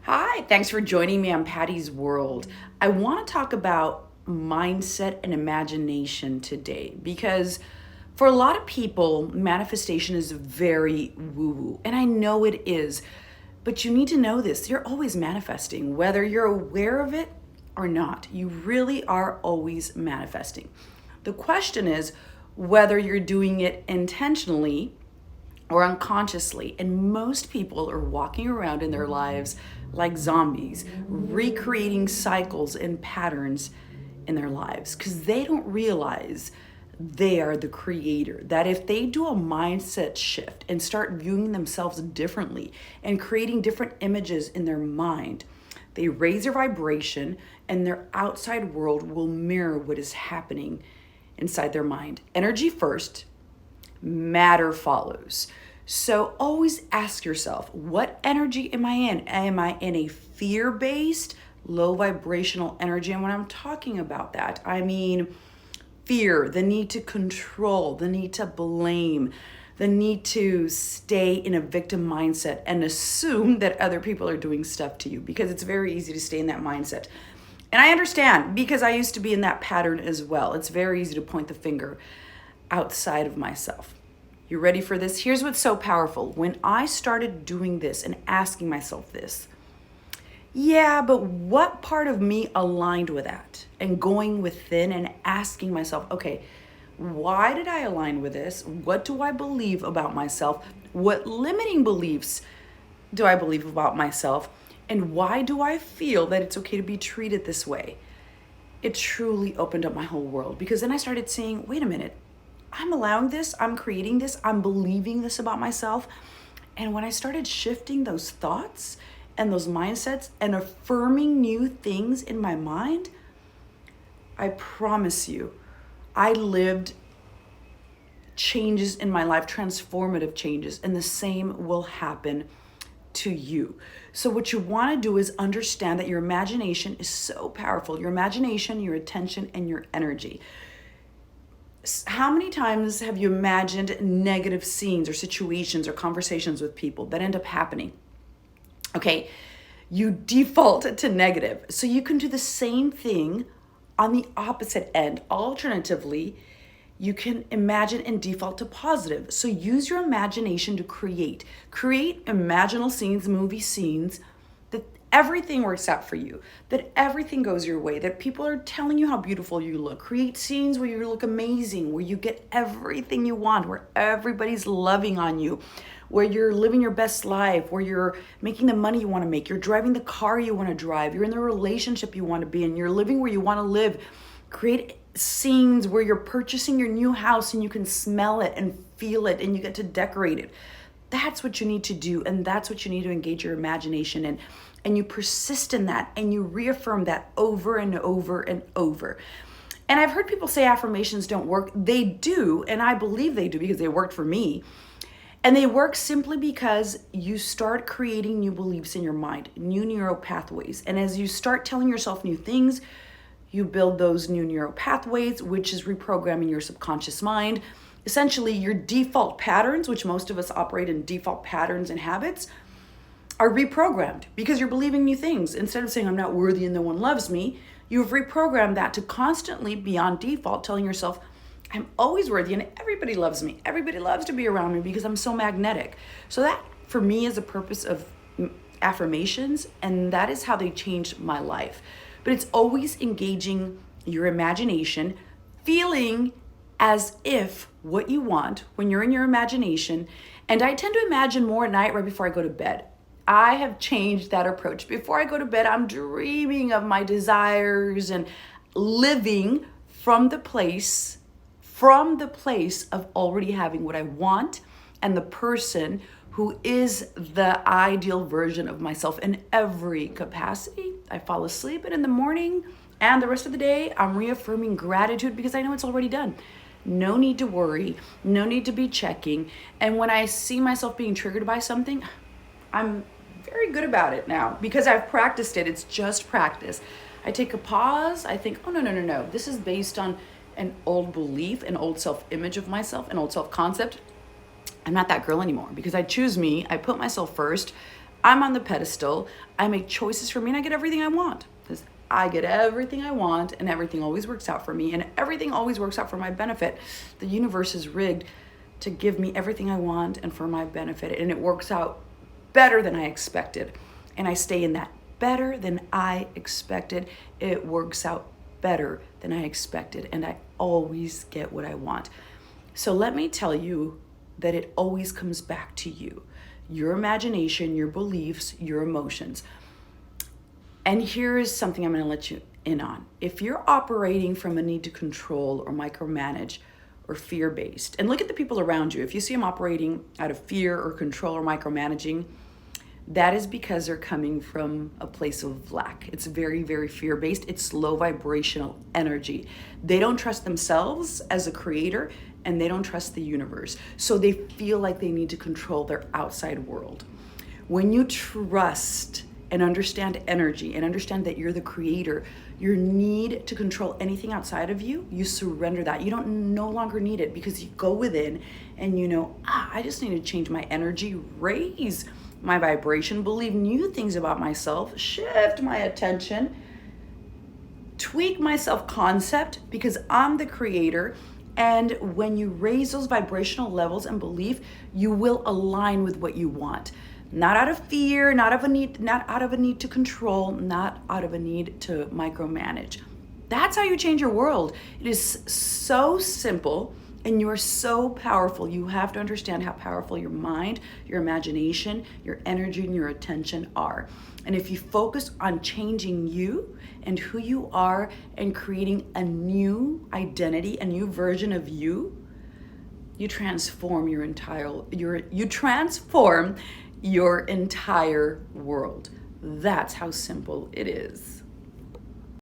Hi, thanks for joining me on Patty's World. I want to talk about mindset and imagination today because for a lot of people, manifestation is very woo woo, and I know it is, but you need to know this. You're always manifesting, whether you're aware of it or not. You really are always manifesting. The question is whether you're doing it intentionally or unconsciously. And most people are walking around in their lives like zombies, recreating cycles and patterns in their lives because they don't realize they are the creator. That if they do a mindset shift and start viewing themselves differently and creating different images in their mind, they raise their vibration and their outside world will mirror what is happening inside their mind. Energy first, matter follows. So always ask yourself, what energy am I in? Am I in a fear-based, low vibrational energy? And when I'm talking about that, I mean fear, the need to control, the need to blame, the need to stay in a victim mindset and assume that other people are doing stuff to you, because it's very easy to stay in that mindset. And I understand because I used to be in that pattern as well. It's very easy to point the finger outside of myself. You ready for this? Here's what's so powerful. When I started doing this and asking myself this, yeah, but what part of me aligned with that? And going within and asking myself, okay, why did I align with this? What do I believe about myself? What limiting beliefs do I believe about myself? And why do I feel that it's okay to be treated this way? It truly opened up my whole world, because then I started saying, wait a minute, I'm allowing this, I'm creating this, I'm believing this about myself. And when I started shifting those thoughts and those mindsets and affirming new things in my mind, I promise you, I lived changes in my life, transformative changes, and the same will happen to you. So what you want to do is understand that your imagination is so powerful. Your imagination, your attention, and your energy. How many times have you imagined negative scenes or situations or conversations with people that end up happening? Okay, you default to negative. So you can do the same thing on the opposite end. Alternatively, you can imagine and default to positive. So use your imagination to create imaginal scenes, movie scenes, that everything works out for you, that everything goes your way, that people are telling you how beautiful you look. Create scenes where you look amazing, where you get everything you want, where everybody's loving on you, where you're living your best life, where you're making the money you want to make, you're driving the car you want to drive, you're in the relationship you want to be in, you're living where you want to live. Create scenes where you're purchasing your new house and you can smell it and feel it and you get to decorate it. That's what you need to do, and that's what you need to engage your imagination in. And you persist in that and you reaffirm that over and over and over. And I've heard people say affirmations don't work. They do, and I believe they do because they worked for me. And they work simply because you start creating new beliefs in your mind, new neural pathways. And as you start telling yourself new things, you build those new neural pathways, which is reprogramming your subconscious mind. Essentially, your default patterns, which most of us operate in default patterns and habits, are reprogrammed because you're believing new things. Instead of saying, I'm not worthy and no one loves me, you've reprogrammed that to constantly be on default, telling yourself, I'm always worthy and everybody loves me. Everybody loves to be around me because I'm so magnetic. So that, for me, is the purpose of affirmations, and that is how they changed my life. But it's always engaging your imagination, feeling as if what you want when you're in your imagination. And I tend to imagine more at night right before I go to bed. I have changed that approach. Before I go to bed, I'm dreaming of my desires and living from the place of already having what I want and the person who is the ideal version of myself in every capacity. I fall asleep, and in the morning and the rest of the day, I'm reaffirming gratitude because I know it's already done. No need to worry, no need to be checking. And when I see myself being triggered by something, I'm very good about it now because I've practiced it. It's just practice. I take a pause. I think, oh, no. This is based on an old belief, an old self-image of myself, an old self-concept. I'm not that girl anymore because I choose me. I put myself first. I'm on the pedestal. I make choices for me and I get everything I want. Because I get everything I want and everything always works out for me and everything always works out for my benefit. The universe is rigged to give me everything I want and for my benefit. And it works out better than I expected. And I stay in that better than I expected. It works out better than I expected. And I always get what I want. So let me tell you that it always comes back to you, your imagination, your beliefs, your emotions. And here's something I'm going to let you in on. If you're operating from a need to control or micromanage or fear-based, and look at the people around you, if you see them operating out of fear or control or micromanaging, that is because they're coming from a place of lack. It's very, very fear-based. It's low vibrational energy. They don't trust themselves as a creator, and they don't trust the universe. So they feel like they need to control their outside world. When you trust and understand energy and understand that you're the creator, your need to control anything outside of you, you surrender that. You don't no longer need it because you go within and you know, I just need to change my energy, raise my vibration, believe new things about myself, shift my attention, tweak my self-concept because I'm the creator. And when you raise those vibrational levels and belief, you will align with what you want. Not out of fear, not out of a need to control, not out of a need to micromanage. That's how you change your world. It is so simple and you're so powerful. You have to understand how powerful your mind, your imagination, your energy, and your attention are. And if you focus on changing you and who you are and creating a new identity, a new version of you, you transform your entire world. That's how simple it is.